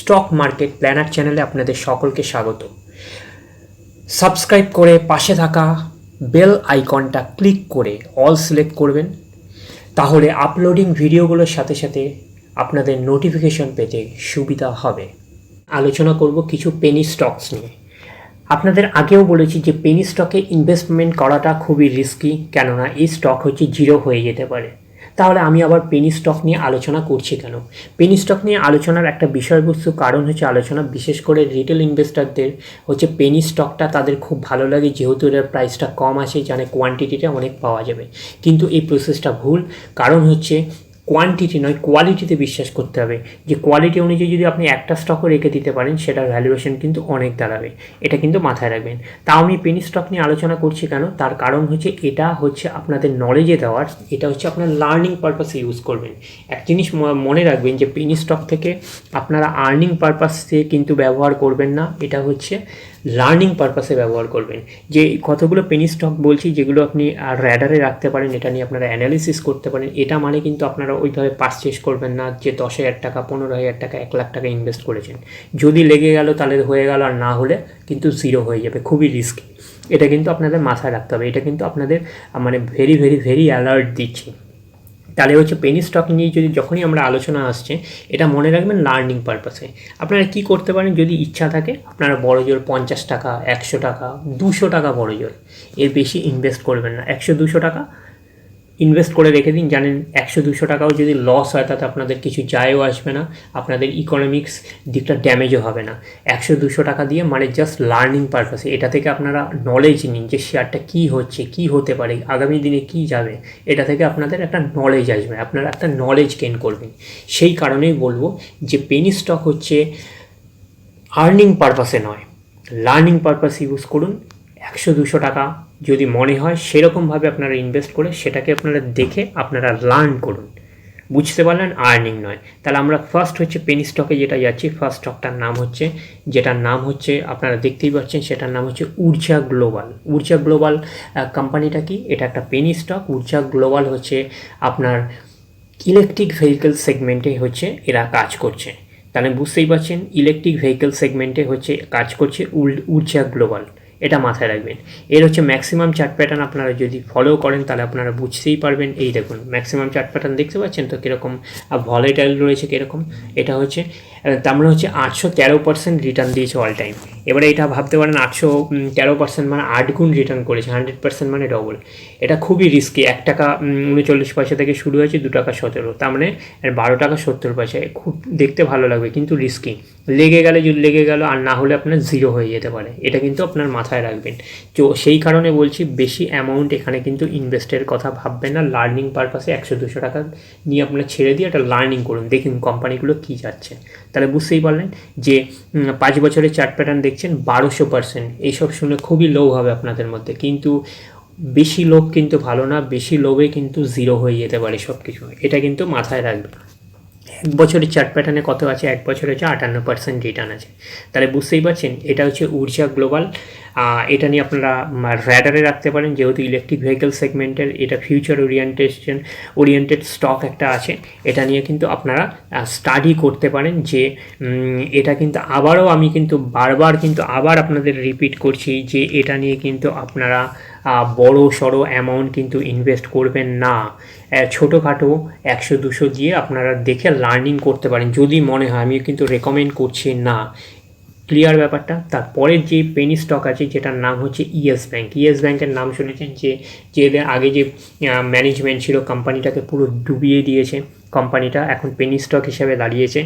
Stock market planner চ্যানেলে আপনাদের সকলকে স্বাগত। সাবস্ক্রাইব করে পাশে থাকা বেল আইকনটা ক্লিক করে অল সিলেক্ট করবেন, তাহলে আপলোডিং ভিডিওগুলোর সাথে সাথে আপনাদের নোটিফিকেশন পেতে সুবিধা হবে। আলোচনা করব কিছু পেনি স্টকস নিয়ে। আপনাদের আগেও বলেছি যে পেনি স্টকে ইনভেস্টমেন্ট করাটা খুবই রিস্কি, কেননা এই স্টক হচ্ছে জিরো হয়ে যেতে পারে। তাহলে আমি আবার পেনি স্টক নিয়ে আলোচনা করছি কেন? পেনি স্টক নিয়ে আলোচনার একটা বিষয়বস্তু কারণ হচ্ছে আলোচনা, বিশেষ করে রিটেল ইনভেস্টরদের হচ্ছে পেনি স্টকটা তাদের খুব ভালো লাগে, যেহেতু এর প্রাইসটা কম আসে, জানে কোয়ান্টিটিটা অনেক পাওয়া যাবে। কিন্তু এই প্রসেসটা ভুল, কারণ হচ্ছে কোয়ান্টিটি নয় কোয়ালিটিতে বিশ্বাস করতে হবে। যে কোয়ালিটি অনুযায়ী যদি আপনি একটা স্টকও রেখে দিতে পারেন, সেটার ভ্যালুয়েশন কিন্তু অনেক দাঁড়াবে। এটা কিন্তু মাথায় রাখবেন। তাও আমি পেনি স্টক নিয়ে আলোচনা করছি কেন? তার কারণ হচ্ছে এটা হচ্ছে আপনাদের নলেজে দেওয়ার, এটা হচ্ছে আপনার লার্নিং পারপাসে ইউজ করবেন। এক জিনিস মনে রাখবেন যে পেনি স্টক থেকে আপনারা আর্নিং পারপাসে কিন্তু ব্যবহার করবেন না, এটা হচ্ছে লার্নিং পারপাসে ব্যবহার করবেন। যে কতগুলো পেনি স্টক বলছি যেগুলো আপনি র্যাডারে রাখতে পারেন, এটা নিয়ে আপনারা অ্যানালিসিস করতে পারেন। এটা মানে কিন্তু আপনারা ওইভাবে পারচেস করবেন না যে 10,000 টাকা, 15,000 টাকা, 1 লাখ টাকা ইনভেস্ট করেছেন, যদি লেগে গেল তাহলে হয়ে গেল, আর না হলে কিন্তু জিরো হয়ে যাবে। খুবই রিস্কি, এটা কিন্তু আপনাদের মাথায় রাখতে হবে। এটা কিন্তু আপনাদের মানে ভেরি ভেরি ভেরি অ্যালার্ট দিচ্ছি। তাহলে হচ্ছে পেনি স্টক নিয়ে যদি যখনই আমরা আলোচনা আসছে, এটা মনে রাখবেন লার্নিং পারপাসে। আপনারা কি করতে পারেন, যদি ইচ্ছা থাকে আপনারা বড় জোর 50 টাকা, 100 টাকা, 200 টাকা বড় জোর, এর বেশি ইনভেস্ট করবেন না। 100-200 টাকা ইনভেস্ট করে রেখে দিন। জানেন 100-200 টাকাও যদি লস হয় তাতে আপনাদের কিছু যায়ও আসবে না, আপনাদের ইকোনমিক্স দিকটা ড্যামেজও হবে না। 100-200 টাকা দিয়ে মানে জাস্ট লার্নিং পারপাসে, এটা থেকে আপনারা নলেজ নিন যে শেয়ারটা কী হচ্ছে, কী হতে পারে, আগামী দিনে কী যাবে। এটা থেকে আপনাদের একটা নলেজ আসবে, আপনারা একটা নলেজ গেইন করবেন। সেই কারণেই বলবো যে পেনি স্টক হচ্ছে আর্নিং পারপাসে নয়, লার্নিং পারপাস ইউজ করুন। 100-200 টাকা যদি মনে হয় সেরকমভাবে আপনারা ইনভেস্ট করে সেটাকে আপনারা দেখে আপনারা লার্ন করুন। বুঝতে পারলেন? আর্নিং নয়। তাহলে আমরা ফার্স্ট হচ্ছে পেনি স্টকে যেটা যাচ্ছি, ফার্স্ট স্টকটার নাম হচ্ছে, যেটার নাম হচ্ছে আপনারা দেখতেই পাচ্ছেন, সেটার নাম হচ্ছে ঊর্জা গ্লোবাল। ঊর্জা গ্লোবাল কোম্পানিটা কি? এটা একটা পেনি স্টক। ঊর্জা গ্লোবাল হচ্ছে আপনার ইলেকট্রিক ভেহিকেল সেগমেন্টে হচ্ছে এরা কাজ করছে। তাহলে বুঝতেই পারছেন ইলেকট্রিক ভেহিকেল সেগমেন্টে হচ্ছে কাজ করছে ঊর্জা গ্লোবাল, এটা মাথায় রাখবেন। এর হচ্ছে ম্যাক্সিমাম চার্ট প্যাটার্ন আপনারা যদি ফলো করেন তাহলে আপনারা বুঝতেই পারবেন। এই দেখুন ম্যাক্সিমাম চার্ট প্যাটার্ন দেখতে পাচ্ছেন তো কীরকম ভলেটাইল রয়েছে, কীরকম। এটা হচ্ছে তার মানে হচ্ছে 813% রিটার্ন দিয়েছে অল টাইম। এবারে এটা ভাবতে পারেন 813% মানে 8 গুণ রিটার্ন করেছে, 100% মানে ডবল। এটা খুবই রিস্কি। 1 টাকা 39 পয়সা থেকে শুরু হয়েছে, 2 টাকা 17, তার মানে 12 টাকা 70 পয়সা। খুব দেখতে ভালো লাগবে কিন্তু রিস্কি। লেগে গেলে যদি লেগে গেল, আর না হলে আপনার জিরো হয়ে যেতে পারে। এটা কিন্তু আপনার মাথায় রাখবেন। তো সেই কারণে বলছি বেশি অ্যামাউন্ট এখানে কিন্তু ইনভেস্টের কথা ভাববেন না। লার্নিং পারপাসে 100-200 টাকা নিয়ে আপনার ছেড়ে দিয়ে একটা লার্নিং করুন, দেখুন কোম্পানিগুলো কী যাচ্ছে। তাহলে বুঝতেই পারলেন যে 5 বছরের চার্ট প্যাটার্ন দেখছেন 1200%। এইসব শুনে খুবই লোভ হবে আপনাদের মধ্যে, কিন্তু বেশি লোভ কিন্তু ভালো না। বেশি লোভে কিন্তু জিরো হয়ে যেতে পারে সব কিছু, এটা কিন্তু মাথায় রাখবেন। 1 বছরের চার্ট প্যাটার্নে কত আছে? 1 বছরে হচ্ছে 58% রিটার্ন আছে। তাহলে বুঝতেই পারছেন এটা হচ্ছে ঊর্জা গ্লোবাল। এটা নিয়ে আপনারা র্যাডারে রাখতে পারেন, যেহেতু ইলেকট্রিক ভেহিকেল সেগমেন্টের এটা ফিউচার ওরিয়েন্টেড স্টক একটা আছে। এটা নিয়ে কিন্তু আপনারা স্টাডি করতে পারেন যে এটা কিন্তু আবারও আমি কিন্তু বারবার কিন্তু আবার আপনাদের রিপিট করছি যে এটা নিয়ে কিন্তু আপনারা বড় সড়ো অ্যামাউন্ট কিন্তু ইনভেস্ট করবেন না। ছোটোখাটো 100-200 দিয়ে আপনারা দেখে লার্নিং করতে পারেন যদি মনে হয়। আমি কিন্তু রেকমেন্ড করছি না। ক্লিয়ার ব্যাপারটা? তারপরের যে পেনি স্টক আছে যেটার নাম হচ্ছে ইয়েস ব্যাঙ্ক। ইয়েস ব্যাঙ্কের নাম শুনেছেন, যে এদের আগে যে ম্যানেজমেন্ট ছিল কোম্পানিটাকে পুরো ডুবিয়ে দিয়েছে। কোম্পানিটা এখন পেনি স্টক হিসেবে দাঁড়িয়েছে।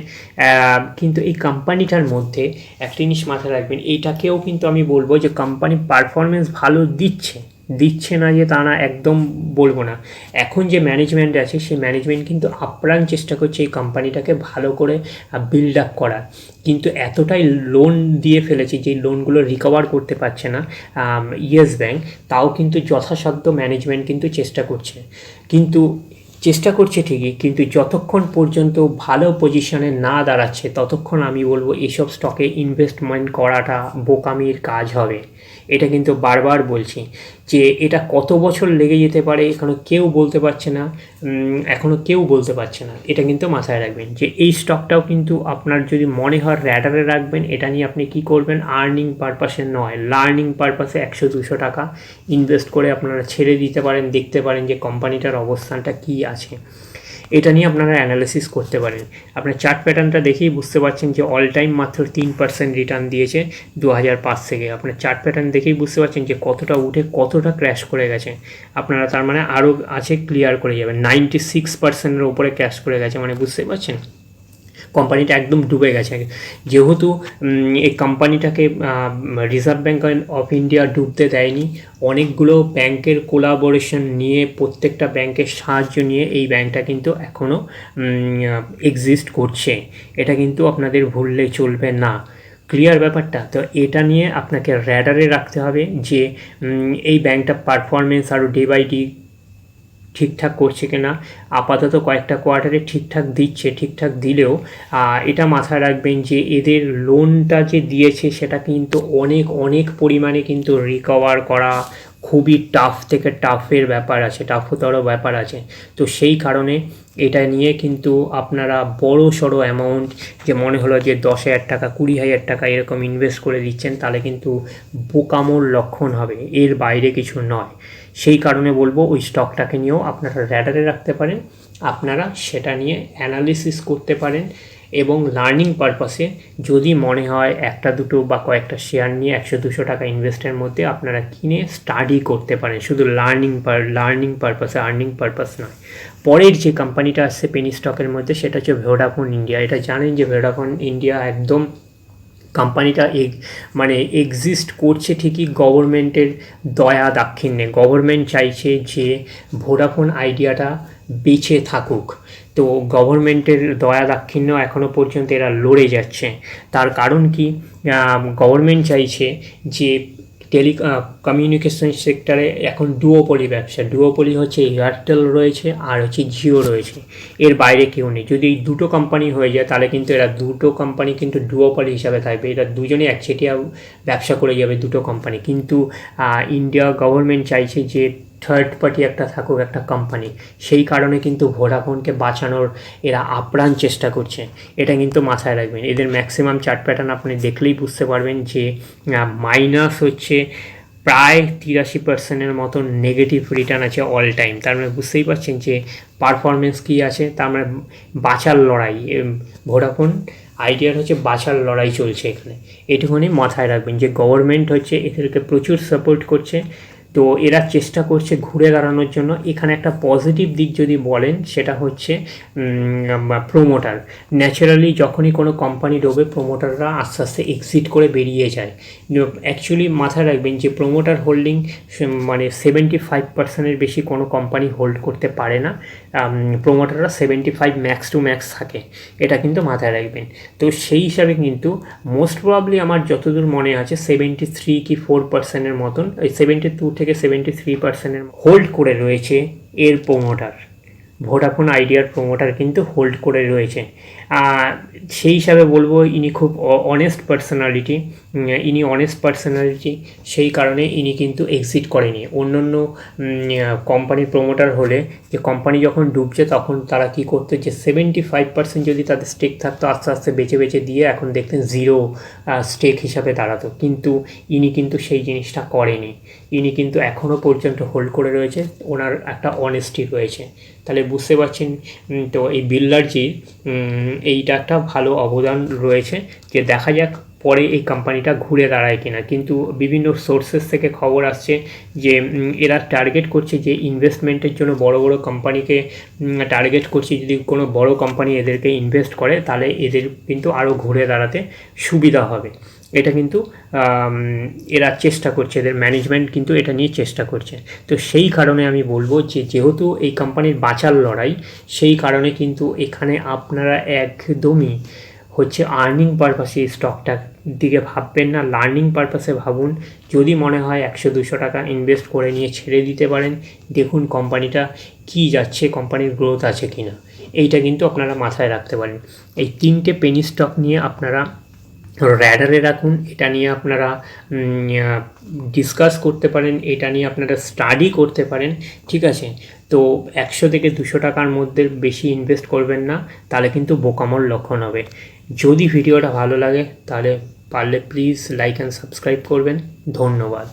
কিন্তু এই কোম্পানিটার মধ্যে একটা জিনিস মাথায় রাখবেন, এইটাকেও কিন্তু আমি বলবো যে কোম্পানি পারফরমেন্স ভালো দিচ্ছে না যে তা না, একদম বলবো না। এখন যে ম্যানেজমেন্ট আছে সেই ম্যানেজমেন্ট কিন্তু আপ্রাণ চেষ্টা করছে এই কোম্পানিটাকে ভালো করে বিল্ড আপ করার, কিন্তু এতটাই লোন দিয়ে ফেলেছে যে লোনগুলো রিকভার করতে পারছে না ইয়েস ব্যাঙ্ক। তাও কিন্তু যথাসাধ্য ম্যানেজমেন্ট কিন্তু চেষ্টা করছে ঠিকই, কিন্তু যতক্ষণ পর্যন্ত ভালো পজিশনে না দাঁড়াচ্ছে ততক্ষণ আমি বলবো এইসব স্টকে ইনভেস্টমেন্ট করাটা বোকামির কাজ হবে। এটা কিন্তু বারবার বলছি। যে এটা কত বছর লেগে যেতে পারে এখনও কেউ বলতে পারছে না, এটা কিন্তু মাথায় রাখবেন যে এই স্টকটাও কিন্তু আপনার যদি মনে হয় র্যাডারে রাখবেন, এটা নিয়ে আপনি কি করবেন, আর্নিং পারপাসে নয়, লার্নিং পারপাসে 100-200 টাকা ইনভেস্ট করে আপনারা ছেড়ে দিতে পারেন, দেখতে পারেন যে কোম্পানিটার অবস্থানটা কী আছে। এটা নিয়ে আপনারা অ্যানালিসিস করতে পারেন। আপনার চার্ট প্যাটার্নটা দেখেই বুঝতে পারছেন যে অল টাইম মাত্র 3% রিটার্ন দিয়েছে 2005 থেকে। আপনার চার্ট প্যাটার্ন দেখেই বুঝতে পারছেন যে কতটা উঠে কতটা ক্র্যাশ করে গেছে। আপনারা তার মানে আরও আছে ক্লিয়ার করে যাবেন, 96%-এর উপরে ক্র্যাশ করে গেছে, মানে বুঝতে পারছেন কোম্পানিটা একদম ডুবে গেছে। যেহেতু এই কোম্পানিটাকে রিজার্ভ ব্যাঙ্ক অফ ইন্ডিয়া ডুবতে দেয়নি, অনেকগুলো ব্যাংকের কোলাবোরেশন নিয়ে, প্রত্যেকটা ব্যাংকের সাহায্য নিয়ে এই ব্যাংকটা কিন্তু এখনও এক্সিস্ট করছে। এটা কিন্তু আপনাদের ভুললে চলবে না। ক্লিয়ার ব্যাপারটা? তো এটা নিয়ে আপনাকে র্যাডারে রাখতে হবে যে এই ব্যাংকটা পারফরমেন্স আরও ডে বাই ডে ঠিকঠাক করছে কিনা। আপাতত কয়েকটা কোয়ার্টারে ঠিকঠাক দিচ্ছে, ঠিকঠাক দিলেও এটা মাথায় রাখবেন যে এদের লোনটা যে দিয়েছে সেটা কিন্তু অনেক পরিমাণে কিন্তু রিকভার করা খুবই টাফ থেকে টাফের ব্যাপার আছে, টাফতর ব্যাপার আছে। তো সেই কারণে এটা নিয়ে কিন্তু আপনারা বড় সড়ো অ্যামাউন্ট, যে মনে হলো যে 10,000 টাকা 20,000 টাকা এরকম ইনভেস্ট করে দিচ্ছেন, তাহলে কিন্তু বোকামোর লক্ষণ হবে, এর বাইরে কিছু নয়। সেই কারণে বলবো ওই স্টকটাকে নিয়েও আপনারা র্যাডারে রাখতে পারেন, আপনারা সেটা নিয়ে অ্যানালিসিস করতে পারেন এবং লার্নিং পারপাসে যদি মনে হয় একটা দুটো বা কয়েকটা শেয়ার নিয়ে 100-200 টাকা ইনভেস্টের মধ্যে আপনারা কিনে স্টাডি করতে পারেন, শুধু লার্নিং পারপাসে, আর্নিং পারপাস নয়। পরের যে কোম্পানিটা আসছে পেনি স্টকের মধ্যে সেটা হচ্ছে ভোডাফোন ইন্ডিয়া। এটা জানেন যে ভোডাফোন ইন্ডিয়া একদম কোম্পানিটা মানে এক্সিস্ট করছে ঠিকই গভর্নমেন্টের দয়া দাক্ষিণ্যে। গভর্নমেন্ট চাইছে যে ভোডাফোন আইডিয়াটা বেঁচে থাকুক, তো গভর্নমেন্টের দয়া দাক্ষিণ্য এখনও পর্যন্ত এরা লড়ে যাচ্ছে। তার কারণ কি, গভর্নমেন্ট চাইছে যে কমিউনিকেশন সেক্টরে এখন ডুওপলি ব্যবসা, ডুওপলি হচ্ছে এয়ারটেল রয়েছে আর হচ্ছে জিও রয়েছে, এর বাইরে কেউ নেই। যদি এই দুটো কোম্পানি হয়ে যায় তাহলে কিন্তু এরা দুটো কোম্পানি কিন্তু ডুওপলি হিসাবে থাকবে, এরা দুজনেই একচেটিয়া ব্যবসা করে যাবে দুটো কোম্পানি। কিন্তু ইন্ডিয়া গভর্নমেন্ট চাইছে যে থার্ড পার্টি একটা থাকুক, একটা কোম্পানি। সেই কারণে কিন্তু ভোডাফোনকে বাঁচানোর এরা আপ্রাণ চেষ্টা করছে, এটা কিন্তু মাথায় রাখবেন। এদের ম্যাক্সিমাম চার্ট প্যাটার্ন আপনি দেখলেই বুঝতে পারবেন যে মাইনাস হচ্ছে প্রায় 83%-এর মতন নেগেটিভ রিটার্ন আছে অল টাইম। তার মানে বুঝতেই পারছেন যে পারফরমেন্স কী আছে। তার মানে বাঁচার লড়াই, ভোডাফোন আইডিয়ার হচ্ছে বাঁচার লড়াই চলছে এখানে। এটুকুনি মাথায় রাখবেন যে গভর্নমেন্ট হচ্ছে এদেরকে প্রচুর সাপোর্ট করছে, তো এরা চেষ্টা করছে ঘুরে দাঁড়ানোর জন্য। এখানে একটা পজিটিভ দিক যদি বলেন সেটা হচ্ছে প্রোমোটার। ন্যাচারালি যখনই কোনো কোম্পানি ডোবে প্রোমোটাররা আস্তে আস্তে এক্সিট করে বেরিয়ে যায়। অ্যাকচুয়ালি মাথায় রাখবেন যে প্রোমোটার হোল্ডিং মানে 75%-এর বেশি কোনো কোম্পানি হোল্ড করতে পারে না। প্রোমোটাররা 75 ম্যাক্স টু ম্যাক্স থাকে, এটা কিন্তু মাথায় রাখবেন। তো সেই হিসাবে কিন্তু মোস্ট প্রবাবলি আমার যতদূর মনে আছে 73-4%-এর মতন, ওই 72 থেকে 73%-এর হোল্ড করে রয়েছে এর প্রোমোটার। ভোডাফোন আইডিয়ার প্রোমোটার কিন্তু হোল্ড করে রয়েছে। সেই হিসাবে বলবো ইনি খুব অনেস্ট পার্সোনালিটি, সেই কারণে ইনি কিন্তু এক্সিট করেনি। অন্য কোম্পানির প্রোমোটার হলে, যে কোম্পানি যখন ডুবছে তখন তারা কি করতো, যে 75% যদি তাদের স্টেক থাকতো আস্তে আস্তে বেচে দিয়ে এখন দেখতেন জিরো স্টেক হিসাবে দাঁড়াতো। কিন্তু ইনি কিন্তু সেই জিনিসটা করেনি, ইনি কিন্তু এখনও পর্যন্ত হোল্ড করে রয়েছে, ওনার একটা অনেস্টি রয়েছে। তাহলে বুঝতে পারছেন তো এই বিল্ডারজির এইটা একটা ভালো অবদান রয়েছে, যে দেখা যাক পরে এই কোম্পানিটা ঘুরে দাঁড়ায় কিনা। কিন্তু বিভিন্ন সোর্সেস থেকে খবর আসছে যে এরা টার্গেট করছে যে ইনভেস্টমেন্টের জন্য বড় কোম্পানিকে টার্গেট করছে। যদি কোনো বড় কোম্পানি এদেরকে ইনভেস্ট করে তাহলে এদের কিন্তু আরও ঘুরে দাঁড়াতে সুবিধা হবে। এটা কিন্তু এরা চেষ্টা করছে, এদের ম্যানেজমেন্ট কিন্তু এটা নিয়ে চেষ্টা করছে। তো সেই কারণে আমি বলবো যে যেহেতু এই কোম্পানির বাঁচার লড়াই, সেই কারণে কিন্তু এখানে আপনারা একদমই হচ্ছে আর্নিং পারপাসে স্টকটার দিকে ভাববেন না, লার্নিং পারপাসে ভাবুন। যদি মনে হয় 100-200 টাকা ইনভেস্ট করে নিয়ে ছেড়ে দিতে পারেন, দেখুন কোম্পানিটা কী যাচ্ছে, কোম্পানির গ্রোথ আছে কি না, এইটা কিন্তু আপনারা মাথায় রাখতে পারেন। এই 3টে পেনি স্টক নিয়ে আপনারা র্যাডারে রাখুন, এটা নিয়ে আপনারা ডিসকাস করতে পারেন, এটা নিয়ে আপনারা স্টাডি করতে পারেন, ঠিক আছে। তো 100 থেকে 200 টাকার মধ্যে বেশি ইনভেস্ট করবেন না, তাহলে কিন্তু বোকামোর লক্ষণ হবে। যদি ভিডিওটা ভালো লাগে তাহলে পারলে প্লিজ লাইক অ্যান্ড সাবস্ক্রাইব করবেন। ধন্যবাদ।